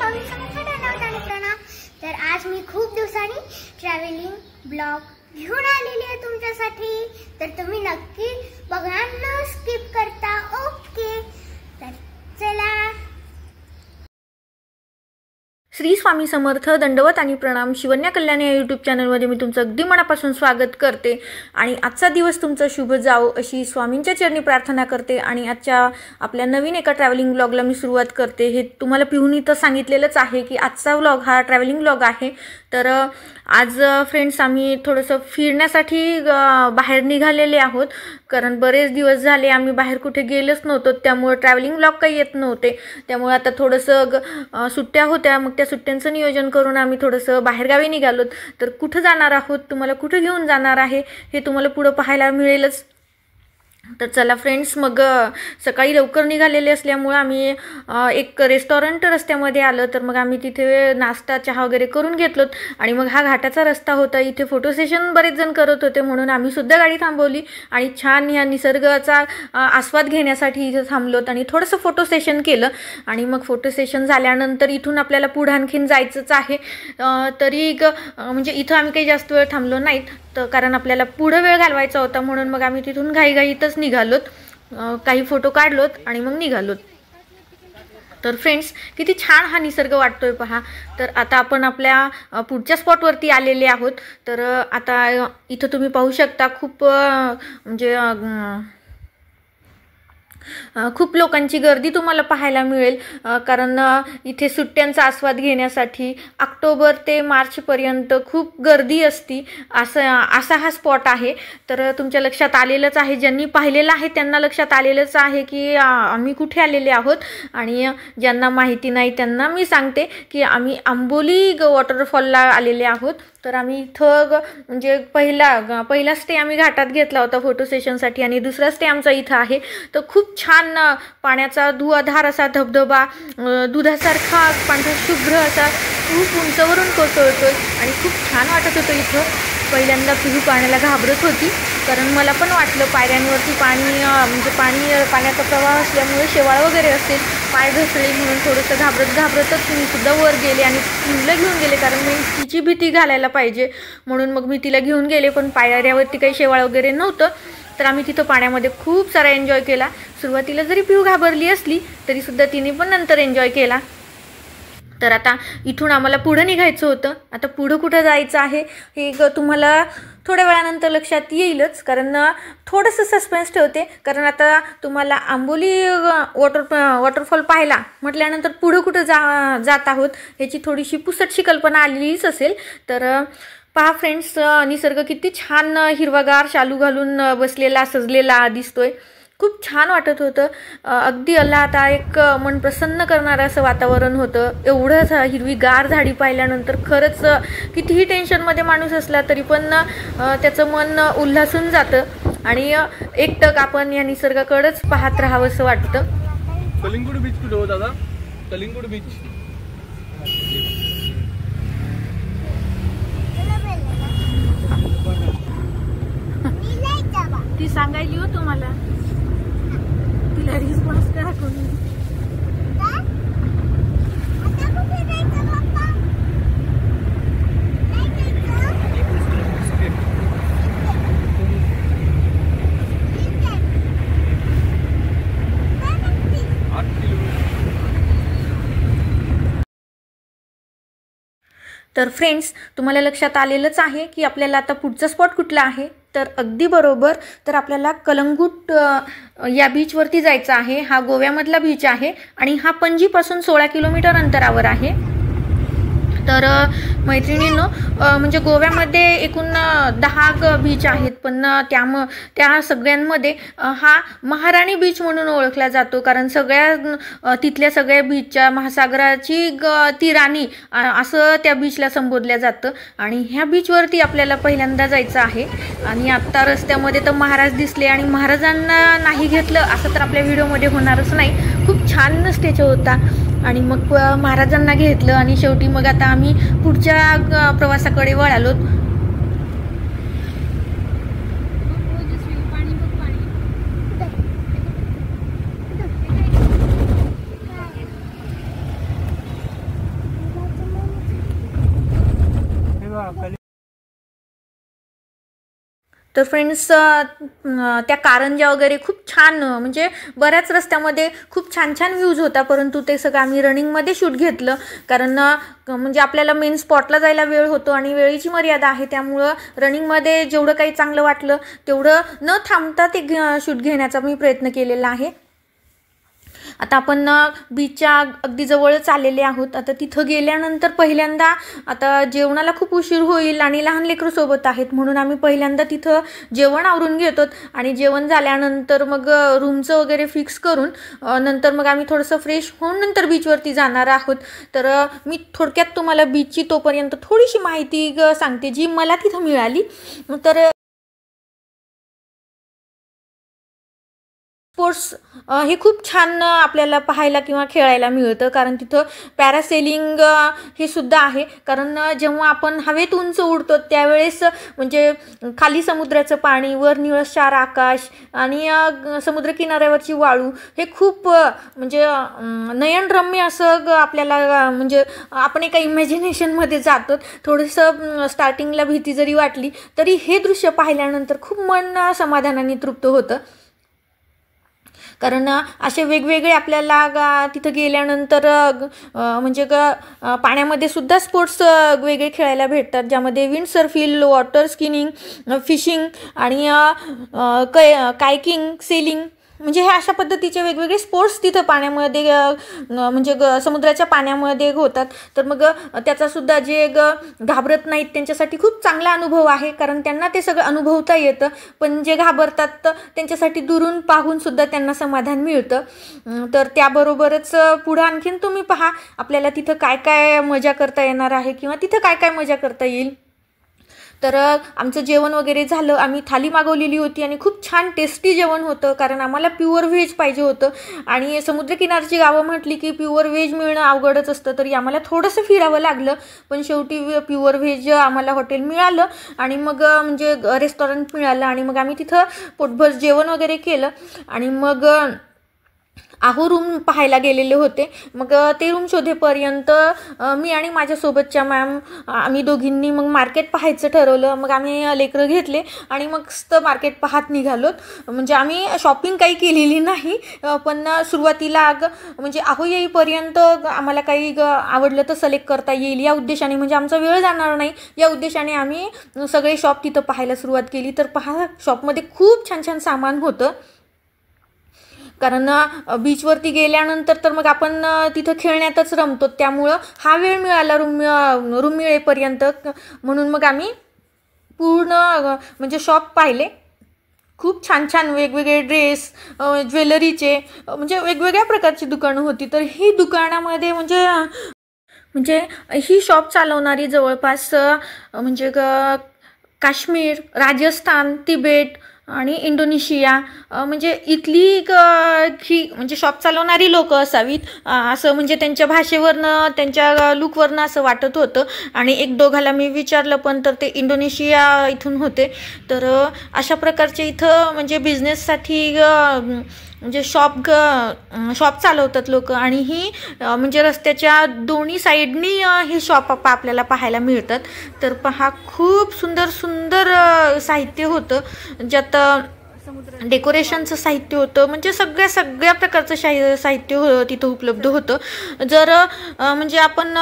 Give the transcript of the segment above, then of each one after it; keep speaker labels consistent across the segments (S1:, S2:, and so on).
S1: स्वामी समर्थ दंडवत आणि प्रणाम। तर आज मी खूप दिवसांनी ट्रॅव्हलिंग ब्लॉग घेऊन आलेली आहे तुमच्यासाठी, तर तुम्ही नक्की बघा, न स्किप करता। ओके, तर चला।
S2: श्री स्वामी समर्थ दंडवत आणि प्रणाम। शिवन्या कल्याणी या यूट्यूब चॅनलमध्ये मी तुमचं अगदी मनापासून स्वागत करते आणि आजचा दिवस तुमचा शुभ जाओ अशी स्वामींच्या चरणी प्रार्थना करते। आणि आजच्या आपल्या नवीन एका ट्रॅव्हलिंग व्लॉगला मी सुरुवात करते। हे तुम्हाला पिहूनी तर सांगितलेलंच आहे की आजचा व्लॉग हा ट्रॅव्हलिंग व्लॉग आहे। तर आज फ्रेंड्स आम्ही थोडंसं फिरण्यासाठी बाहेर निघालेले आहोत, कारण बरेच दिवस झाले आम्ही बाहेर कुठे गेलोच नव्हतो, त्यामुळे ट्रॅव्हलिंग व्लॉग काही येत नव्हते। त्यामुळे आता थोडंसं सुट्ट्या होत्या, मग त्या सुट्ट्यांचं नियोजन करून आम्ही थोडंसं बाहेरगावी निघालोत। तर कुठं जाणार आहोत, तुम्हाला कुठं घेऊन जाणार आहे हे तुम्हाला पुढं पाहायला मिळेलच। तर चला फ्रेंड्स, मग सकाळी लवकर निघालेले असल्यामुळे आम्ही एक रेस्टॉरंट रस्त्यामध्ये आलं, तर मग आम्ही तिथे नाश्ता चहा वगैरे करून घेतलोत। आणि मग हा घाटाचा रस्ता होता, इथे फोटो सेशन बरेच जण करत होते, म्हणून आम्ही सुद्धा गाडी थांबवली आणि छान ह्या निसर्गाचा आस्वाद घेण्यासाठी इथे थांबलोत आणि थोडंसं फोटो सेशन केलं। आणि मग फोटो सेशन झाल्यानंतर इथून आपल्याला पुढे आणखीन जायचंच आहे। तरी म्हणजे इथं आम्ही काही जास्त वेळ थांबलो नाहीत, तर कारण आपल्याला पुढे वेळ घालवायचा होता, म्हणून मग आम्ही तिथून घाईघाईतच निघालोत, काही फोटो काढलोत आणि मग निघालोत। तर फ्रेंड्स, किती छान हा निसर्ग वाटतोय पहा। तर आता आपण आपल्या पुढच्या स्पॉटवरती आलेले आहोत। तर आता इथं तुम्ही पाहू शकता खूप म्हणजे खूप लोकांची गर्दी तुम्हाला पाहायला मिळेल, कारण इथे सुट्ट्यांचा आस्वाद घेण्यासाठी ऑक्टोबर ते मार्चपर्यंत खूप गर्दी असती, असा हा स्पॉट आहे। तर तुमच्या लक्षात आलेलंच आहे, ज्यांनी पाहिलेलं आहे त्यांना लक्षात आलेलंच आहे की आम्ही कुठे आलेले आहोत। आणि ज्यांना माहिती नाही त्यांना मी सांगते की आम्ही आंबोली वॉटरफॉलला आलेले आहोत। तर आम्ही इथं म्हणजे पहिला स्टे आम्ही घाटात घेतला होता फोटो सेशनसाठी, आणि दुसरा स्टे आमचा इथं आहे। तर खूप छान पाण्याचा धुवाधार असा धबधबा, दुधासारखा पांढरा शुभ्र असा खूप उंचवरून कोसळतोय आणि खूप छान वाटत होतं इथं। पहिल्यांदा पिहू पाण्याला घाबरत होती, कारण मला पण वाटलं पायऱ्यांवरती म्हणजे पाण्याचा प्रवाह असल्यामुळे शेवाळ वगैरे असेल, पाय घसरेल म्हणून थोडंसं घाबरतच मी सुद्धा वर गेले आणि पिहूला घेऊन गेले, कारण मी तिची भीती घालायला पाहिजे म्हणून मग मी तिला घेऊन गेले। पण पायऱ्यावरती काही शेवाळ वगैरे नव्हतं, तर आम्ही तिथं पाण्यामध्ये खूप सारा एन्जॉय केला। सुरुवातीला जरी पिहू घाबरली असली तरी सुद्धा तिने पण नंतर एन्जॉय केला। तर आता इथून आम्हाला पुढं निघायचं होतं। आता पुढं कुठं जायचं आहे हे तुम्हाला थोड्या वेळानंतर लक्षात येईलच, कारण थोडंसं सस्पेन्स ठेवते, कारण आता तुम्हाला आंबोली वॉटरफॉल पाहायला म्हटल्यानंतर पुढं कुठं जात आहोत याची थोडीशी पुसटशी कल्पना आलेलीच असेल। तर पहा फ्रेंड्स, निसर्ग किती छान हिरवागार शालू घालून बसलेला सजलेला दिसतोय, खूप छान वाटत होतं। अगदी आल्हाददायक मन प्रसन्न करणारं असं वातावरण होतं। एवढं हिरवीगार झाडी पाहिल्यानंतर खरंच कितीही टेन्शनमध्ये माणूस असला तरी पण त्याचं मन उल्हासून जातं आणि एकटक आपण या निसर्गाकडेच पाहत राहावं असं वाटतं।
S3: कलिंगूट बीच कुठे हो दादा? कलिंगूट बीच
S2: ती सांगायची हो तुम्हाला, तिला रिस्पॉन्स करा कोणी। तर फ्रेंड्स, तुम्हाला लक्षात आलेलंच आहे की आपल्याला आता पुढचा स्पॉट कुठला आहे। तर अगदी बरोबर, तर आपल्याला कलंगूट या बीचवरती जायचं आहे। हा गोव्यामधला बीच आहे आणि हा पणजीपासून 16 किलोमीटर अंतरावर आहे। तर मैत्रिणींनो, म्हणजे गोव्यामध्ये एकूण 10 बीच आहेत, पण त्या सगळ्यांमध्ये हा महाराणी बीच म्हणून ओळखला जातो, कारण तिथल्या सगळ्या बीचच्या महासागराची ती राणी असं त्या बीचला संबोधल्या जातं। आणि ह्या बीचवरती आपल्याला पहिल्यांदा जायचं आहे। आणि आत्ता रस्त्यामध्ये तर महाराज दिसले आणि महाराजांना नाही घेतलं असं तर आपल्या व्हिडिओमध्ये होणारच नाही। खूप छान स्टेज होता आणि मग महाराजांना घेतलं आणि शेवटी मग आता आम्ही पुढच्या प्रवासाकडे वळालोत। तर फ्रेंड्स त्या कारंज्या वगैरे खूप छान, म्हणजे बऱ्याच रस्त्यामध्ये खूप छान छान व्ह्यूज होता, परंतु ते सगळं आम्ही रनिंगमध्ये शूट घेतलं कारण म्हणजे आपल्याला मेन स्पॉटला जायला वेळ होतो आणि वेळेची मर्यादा आहे, त्यामुळं रनिंगमध्ये जेवढं काही चांगलं वाटलं तेवढं न थांबता ते शूट घेण्याचा मी प्रयत्न केलेला आहे. आता आपण बीचच्या अगदी जवळच आलेले आहोत. आता तिथं गेल्यानंतर पहिल्यांदा आता जेवणाला खूप उशीर होईल आणि लहान लेकरं सोबत आहेत म्हणून आम्ही पहिल्यांदा तिथं जेवण आवरून घेतो आणि जेवण झाल्यानंतर मग रूमचं वगैरे फिक्स करून नंतर मग आम्ही थोडंसं फ्रेश होऊन नंतर बीचवरती जाणार आहोत. तर मी थोडक्यात तुम्हाला बीचची तोपर्यंत थोडीशी माहिती सांगते जी मला तिथं मिळाली. तर स्पोर्ट्स हे खूप छान आपल्याला पाहायला किंवा खेळायला मिळतं कारण तिथं पॅरासेलिंग हे सुद्धा आहे. कारण जेव्हा आपण हवेत उंच उडतो त्यावेळेस म्हणजे खाली समुद्राचं पाणी, वर निळशार आकाश आणि समुद्रकिनाऱ्यावरची वाळू हे खूप म्हणजे नयनरम्य असं आपल्याला, म्हणजे आपण एका इमॅजिनेशनमध्ये जातो. थोडंसं स्टार्टिंगला भीती जरी वाटली तरी हे दृश्य पाहिल्यानंतर खूप मन समाधानाने तृप्त होतं. कारण असे वेगवेगळे आपल्याला तिथं गेल्यानंतर म्हणजे पाण्यामध्ये सुद्धा स्पोर्ट्स वेगळे खेळायला भेटतात, ज्यामध्ये विंडसर्फिंग, वॉटर स्किनिंग, फिशिंग आणि कायकिंग, सेलिंग म्हणजे हे अशा पद्धतीचे वेगवेगळे स्पोर्ट्स तिथं पाण्यामध्ये म्हणजे समुद्राच्या पाण्यामध्ये होतात. तर मग त्याचासुद्धा जे घाबरत नाहीत त्यांच्यासाठी खूप चांगला अनुभव आहे कारण त्यांना ते सगळं अनुभवता येतं. पण जे घाबरतात त्यांच्यासाठी दुरून पाहूनसुद्धा त्यांना समाधान मिळतं. तर त्याबरोबरच पुढं आणखीन तुम्ही पहा आपल्याला तिथं काय काय मजा करता येणार आहे किंवा तिथं काय काय मजा करता येईल. तर आमचं जेवण वगैरे झालं, आम्ही थाली मागवलेली होती आणि खूप छान टेस्टी जेवण होतं कारण आम्हाला प्युअर व्हेज पाहिजे होतं आणि समुद्रकिनारची गावं म्हटली की प्युअर व्हेज मिळणं अवघडच असतं. तरी आम्हाला थोडंसं फिरावं लागलं पण शेवटी प्युअर व्हेज आम्हाला हॉटेल मिळालं आणि मग म्हणजे रेस्टॉरंट मिळालं आणि मग आम्ही तिथं पोटभर जेवण वगैरे केलं आणि मग आहो रूम पाहायला गेलेले होते. मग ते रूम शोधेपर्यंत मी आणि माझ्यासोबतच्या मॅम आम्ही दोघींनी मग मार्केट पाहायचं ठरवलं. मग आम्ही लेकरं घेतले आणि मग मार्केट पाहत निघालोत. म्हणजे आम्ही शॉपिंग काही केलेली नाही पण सुरुवातीला म्हणजे आहो येईपर्यंत आम्हाला काही आवडलं तर सिलेक्ट करता येईल या उद्देशाने, म्हणजे आमचा वेळ जाणार नाही या उद्देशाने आम्ही सगळे शॉप तिथं पाहायला सुरुवात केली. तर पहा शॉपमध्ये खूप छान छान सामान होतं कारण बीचवरती गेल्यानंतर तर मग आपण तिथं खेळण्यातच रमतो, त्यामुळं हा वेळ मिळाला रूम मिळेपर्यंत. म्हणून मग आम्ही पूर्ण म्हणजे शॉप पाहिले. खूप छान छान वेगवेगळे ड्रेस, ज्वेलरीचे म्हणजे वेगवेगळ्या प्रकारची दुकानं होती. तर ही दुकानामध्ये म्हणजे ही शॉप चालवणारी जवळपास म्हणजे काश्मीर, राजस्थान, तिबेट आणि इंडोनेशिया म्हणजे इथली ही म्हणजे शॉप चालवणारी लोक असावीत असं म्हणजे त्यांच्या भाषेवरनं त्यांच्या लुकवरनं असं वाटत होतं. आणि एक दोघाला मी विचारलं पण तर ते इंडोनेशिया इथून होते. तर अशा प्रकारचे इथं म्हणजे बिझनेससाठी म्हणजे शॉप चालवतात लोक आणि ही म्हणजे रस्त्याच्या दोन्ही साईडनी हे शॉप आपल्याला पाहायला मिळतात. तर पहा खूप सुंदर सुंदर साहित्य होतं ज्यात डेकोरेशनचं साहित्य होतं, म्हणजे सगळ्या प्रकारचं साहित्य तिथं उपलब्ध होतं. जर म्हणजे आपण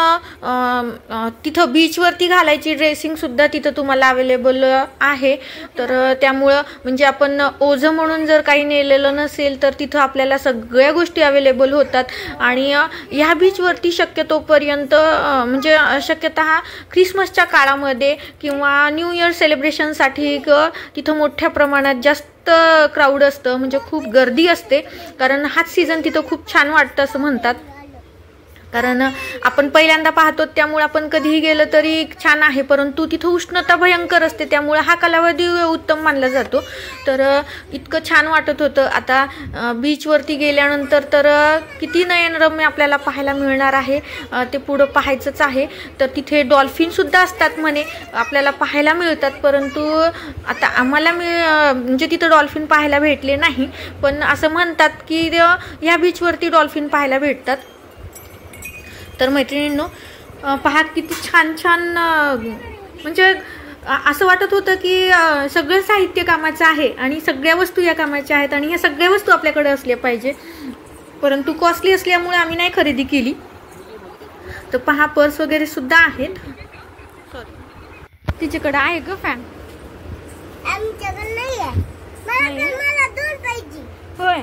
S2: तिथं बीचवरती घालायची ड्रेसिंगसुद्धा तिथं तुम्हाला अवेलेबल आहे. तर त्यामुळं म्हणजे आपण ओझं म्हणून जर काही नेलेलं नसेल तर तिथं आपल्याला सगळ्या गोष्टी अवेलेबल होतात. आणि ह्या बीचवरती शक्यतोपर्यंत म्हणजे शक्यतः ख्रिसमसच्या काळामध्ये किंवा न्यू इयर सेलिब्रेशनसाठी तिथं मोठ्या प्रमाणात जास्त क्राऊड असतं, म्हणजे खूप गर्दी असते कारण हाच सीझन तिथं खूप छान वाटतं असं म्हणतात. कारण आपण पहिल्यांदा पाहतो त्यामुळे आपण कधीही गेलं तरी छान आहे, परंतु तिथं उष्णता भयंकर असते त्यामुळे हा कालावधी उत्तम मानला जातो. तर इतकं छान वाटत होतं. आता बीचवरती गेल्यानंतर तर किती नयनरम्य आपल्याला पाहायला मिळणार आहे ते पुढं पाहायचंच आहे. तर तिथे डॉल्फिनसुद्धा असतात म्हणे आपल्याला पाहायला मिळतात, परंतु आता आम्हाला म्हणजे तिथं डॉल्फिन पाहायला भेटले नाही, पण असं म्हणतात की ह्या बीचवरती डॉल्फिन पाहायला भेटतात. तर मैत्रिणींनो पहा किती छान छान म्हणजे असं वाटत होतं की सगळं साहित्य कामाचं आहे आणि सगळ्या वस्तू या कामाच्या आहेत आणि ह्या सगळ्या वस्तू आपल्याकडे असल्या पाहिजे, परंतु कॉस्टली असल्यामुळे आम्ही नाही खरेदी केली. तर पहा पर्स वगैरे सुद्धा आहेत. तिच्याकडे आहे ग फॅन.
S1: आमच्याकडे नाही आहे. मला दोन पाहिजे.
S2: होय.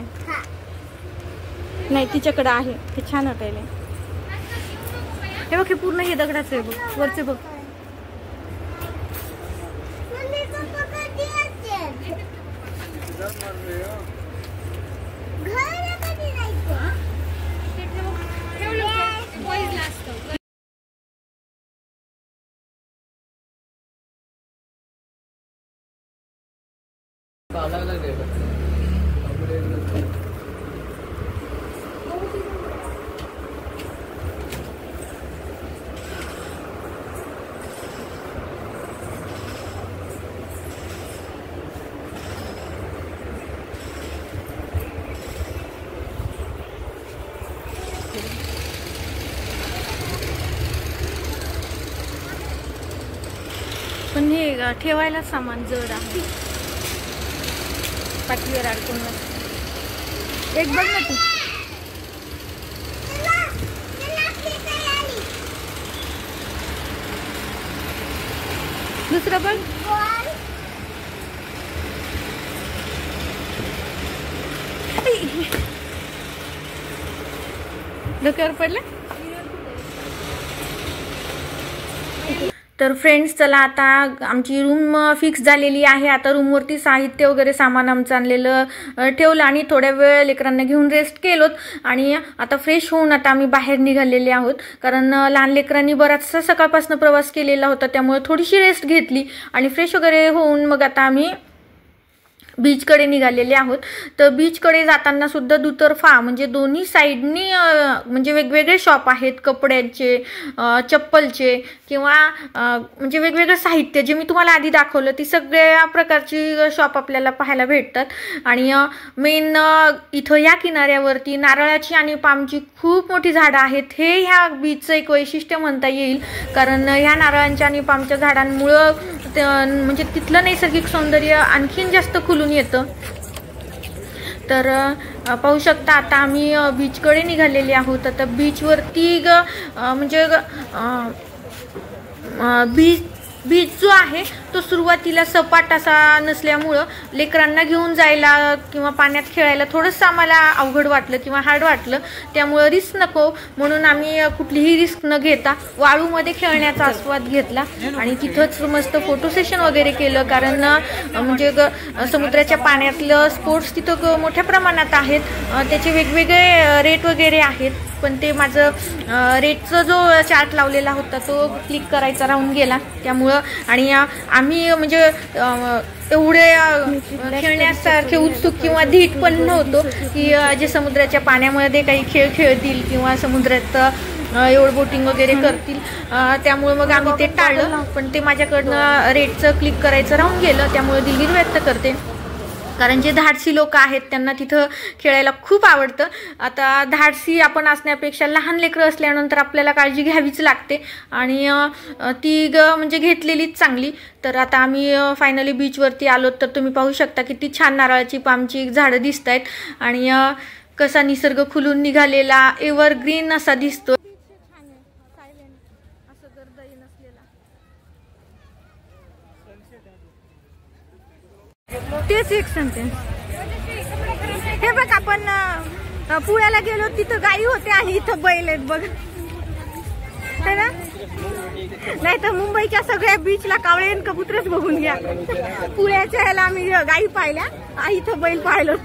S2: नाही तिच्याकडे आहे. हे छान वाटायला. हे बघ हे पूर्ण हे दगडाचं आहे बघ, वरचे बघ. पण हे ठेवायला सामान जड आहे, पाठीवर अडकून. एक बघ ना तू. दुसरं बघ. डोक्यावर पडलं. तर फ्रेंड्स चला आता आमची रूम फिक्स झालेली आहे. आता रूमवरती साहित्य वगैरे सामान आमचं आणलेलं ठेवलं आणि थोड्या वेळ लेकरांना घेऊन रेस्ट केलोत आणि आता फ्रेश होऊन आता आम्ही बाहेर निघालेले आहोत. कारण लहान लेकरांनी बराचसा सकाळपासून प्रवास केलेला होता, त्यामुळे थोडीशी रेस्ट घेतली आणि फ्रेश वगैरे होऊन मग आता आम्ही बीचकडे निघालेले आहोत. तर बीचकडे जाताना सुद्धा दुतर्फा म्हणजे दोन्ही साईडनी म्हणजे वेगवेगळे शॉप आहेत, कपड्यांचे, चप्पलचे किंवा म्हणजे वेगवेगळे साहित्य जे मी तुम्हाला आधी दाखवलं ती सगळ्या प्रकारची शॉप आपल्याला पाहायला भेटतात. आणि मेन इथं या किनाऱ्यावरती नारळाची आणि पामची खूप मोठी झाडं आहेत. हे ह्या बीचचं एक वैशिष्ट्य म्हणता येईल, कारण ह्या नारळांच्या आणि पामच्या झाडांमुळं म्हणजे तिथलं नैसर्गिक सौंदर्य आणखीन जास्त खुलून येतं. तर पाहू शकता आता आम्ही बीचकडे निघालेले आहोत. आता बीचवरती म्हणजे बीच जो आहे तो सुरुवातीला सपाट असा नसल्यामुळं लेकरांना घेऊन जायला किंवा पाण्यात खेळायला थोडंसं आम्हाला अवघड वाटलं किंवा हार्ड वाटलं. त्यामुळं रिस्क नको म्हणून आम्ही कुठलीही रिस्क न घेता वाळूमध्ये खेळण्याचा आस्वाद घेतला आणि तिथंच मस्त फोटो सेशन वगैरे केलं. कारण म्हणजे समुद्राच्या पाण्यातलं स्पोर्ट्स तिथं मोठ्या प्रमाणात आहेत. त्याचे वेगवेगळे रेट वगैरे आहेत, पण ते माझं रेटचा जो चार्ट लावलेला होता तो क्लिक करायचा राहून गेला. त्यामुळं आणि आम्ही म्हणजे एवढे खेळण्यासारखे उत्सुक किंवा धीट पण नव्हतो की जे समुद्राच्या पाण्यामध्ये काही खेळ खेळतील किंवा समुद्रात एवढं बोटिंग वगैरे करतील. त्यामुळे मग आम्ही ते टाळलं. पण ते माझ्याकडनं रेटचं क्लिक करायचं राहून गेलं, त्यामुळे दिलगिरी व्यक्त करते. कारण जे धाडसी लोक आहेत त्यांना तिथं खेळायला खूप आवडतं. आता धाडसी आपण असण्यापेक्षा लहान लेकरं असल्यानंतर आपल्याला काळजी घ्यावीच लागते आणि ती म्हणजे घेतलेलीच चांगली. तर आता आम्ही फायनली बीचवरती आलो. तर तुम्ही पाहू शकता किती छान नारळाची पामची झाडं दिसत आहेत आणि कसा निसर्ग खुलून निघालेला एव्हरग्रीन असा दिसतो. तेच एक सेंटेन्स. हे बघ आपण पुण्याला गेलो तिथं गाई होते आणि इथं बैल आहेत बघ, है ना. नाही तर मुंबईच्या सगळ्या बीचला कावळे आणि कबुतरच बघून घ्या. पुण्याच्या ह्याला आम्ही गाई पाहिल्या, इथं बैल पाहिलं.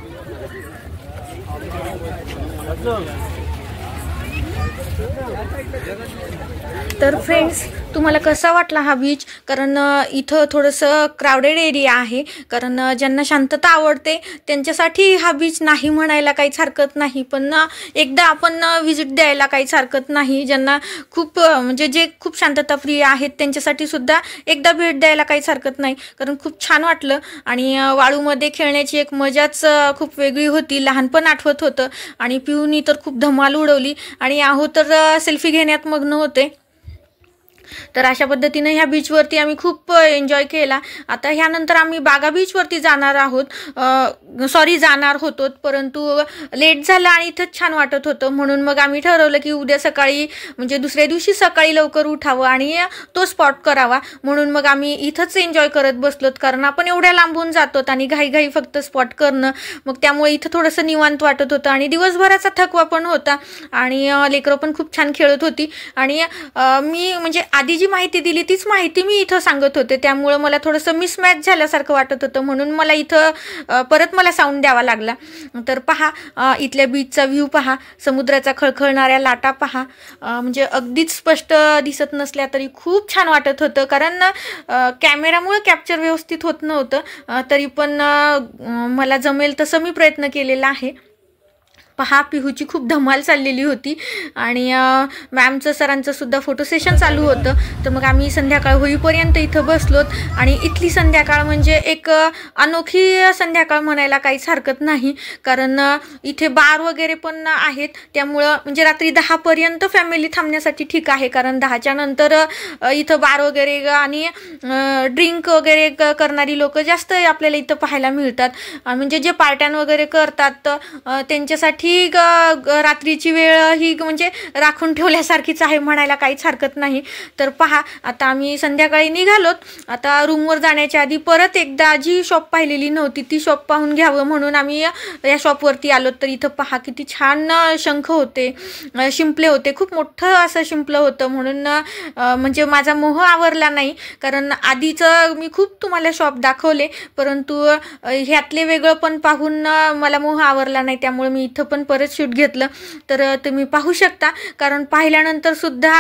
S2: तर फ्रेंड्स तुम्हाला कसा वाटला हा बीच? कारण इथं थोडंसं क्राउडेड एरिया आहे. कारण ज्यांना शांतता आवडते त्यांच्यासाठी हा बीच नाही म्हणायला काहीच हरकत नाही, पण एकदा आपण व्हिजिट द्यायला काहीच हरकत नाही. ज्यांना खूप म्हणजे जे खूप शांतता प्रिय आहेत त्यांच्यासाठी सुद्धा एकदा भेट द्यायला काहीच हरकत नाही. कारण खूप छान वाटलं आणि वाळूमध्ये खेळण्याची एक मजाच खूप वेगळी होती. लहानपण आठवत होतं आणि पिऊनी तर खूप धमाल उडवली आणि आहो तर सेल्फी घेण्यात मग्न होते. तर अशा पद्धतीने ह्या बीचवरती आम्ही खूप एन्जॉय केला. आता ह्यानंतर आम्ही बागा बीचवरती जाणार होतो, परंतु लेट झाला आणि इथंच छान वाटत होतं, म्हणून मग आम्ही ठरवलं की उद्या सकाळी म्हणजे दुसऱ्या दिवशी सकाळी लवकर उठावं आणि तो स्पॉट करावा. म्हणून मग आम्ही इथंच एन्जॉय करत बसलोत, कारण आपण एवढ्या लांबून जातो आणि घाई फक्त स्पॉट करणं, मग त्यामुळे इथं थोडंसं निवांत वाटत होतं आणि दिवसभराचा थकवा पण होता आणि लेकरं पण खूप छान खेळत होती. आणि मी म्हणजे आधी जी माहिती दिली तीच माहिती मी इथं सांगत होते, त्यामुळं मला थोडंसं मिसमॅच झाल्यासारखं वाटत होतं, म्हणून मला इथं परत मला साऊंड द्यावा लागला. तर पहा, इथल्या बीचचा व्ह्यू पहा, समुद्राचा खळखळणाऱ्या लाटा पहा, म्हणजे अगदीच स्पष्ट दिसत नसल्या तरी खूप छान वाटत होतं, कारण कॅमेरामुळे कॅप्चर व्यवस्थित होत नव्हतं, तरी पण मला जमेल तसं मी प्रयत्न केलेला आहे. पहा, पिहूची खूप धमाल चाललेली होती आणि मॅमचं सरांचं सुद्धा फोटो सेशन चालू होतं. तर मग आम्ही संध्याकाळ होईपर्यंत इथं बसलोत आणि इथली संध्याकाळ म्हणजे एक अनोखी संध्याकाळ म्हणायला काहीच हरकत नाही, कारण इथे बार वगैरे पण आहेत, त्यामुळं म्हणजे रात्री 10पर्यंत फॅमिली थांबण्यासाठी ठीक आहे, कारण 10च्या नंतर इथं बार वगैरे आणि ड्रिंक वगैरे करणारी लोक जास्त आपल्याला इथं पाहायला मिळतात. म्हणजे जे पार्ट्यान वगैरे करतात त्यांच्यासाठी रात्रीची वेळ ही म्हणजे राखून ठेवल्यासारखीच आहे म्हणायला काहीच हरकत नाही. तर पहा, आता आम्ही संध्याकाळी निघालोत. आता रूमवर जाण्याच्या आधी परत एकदा जी शॉप पाहिलेली नव्हती ती शॉप पाहून घ्यावं म्हणून आम्ही या शॉपवरती आलोत. तर इथं पहा किती छान शंख होते, शिंपले होते, खूप मोठं असं शिंपलं होतं, म्हणून म्हणजे माझा मोह आवरला नाही, कारण आधीचं मी खूप तुम्हाला शॉप दाखवले, परंतु ह्यातले वेगळं पण पाहून मला मोह आवरला नाही, त्यामुळे मी इथं पण परत शूट घेतलं. तर तुम्ही पाहू शकता, कारण पाहिल्यानंतर सुद्धा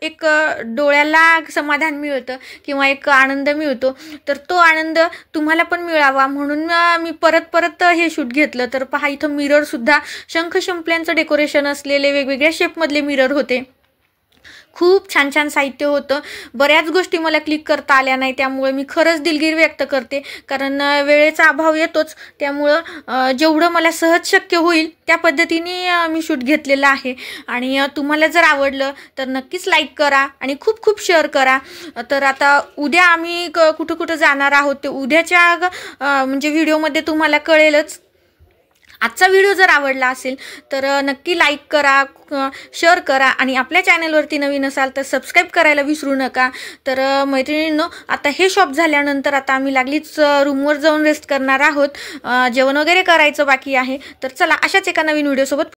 S2: एक डोळ्याला समाधान मिळतं किंवा एक आनंद मिळतो. तर तो आनंद तुम्हाला पण मिळावा म्हणून मी परत हे शूट घेतलं. तर पहा, इथं मिरर सुद्धा शंख शिंपल्यांचं डेकोरेशन असलेले वेगवेगळ्या शेपमधले मिरर होते. खूप छान साहित्य होतं. बऱ्याच गोष्टी मला क्लिक करता आल्या नाही, त्यामुळे मी खरंच दिलगिरी व्यक्त करते, कारण वेळेचा अभाव येतोच, त्यामुळं जेवढं मला सहज शक्य होईल त्या पद्धतीने मी शूट घेतलेलं आहे. आणि तुम्हाला जर आवडलं तर नक्कीच लाईक करा आणि खूप शेअर करा. तर आता उद्या आम्ही कुठं जाणार आहोत ते उद्याच्या म्हणजे व्हिडिओमध्ये तुम्हाला कळेलच. आजचा व्हिडिओ जर आवडला असेल तर नक्की लाईक करा, शेअर करा आणि आपल्या चॅनलवरती नवीन असाल तर सबस्क्राईब करायला विसरू नका. तर मैत्रिणींनो, आता हे शॉप झाल्यानंतर आता आम्ही लागलीच रूमवर जाऊन रेस्ट करणार आहोत, जेवण वगैरे करायचं बाकी आहे. तर चला, अशाच एका नवीन व्हिडिओसोबत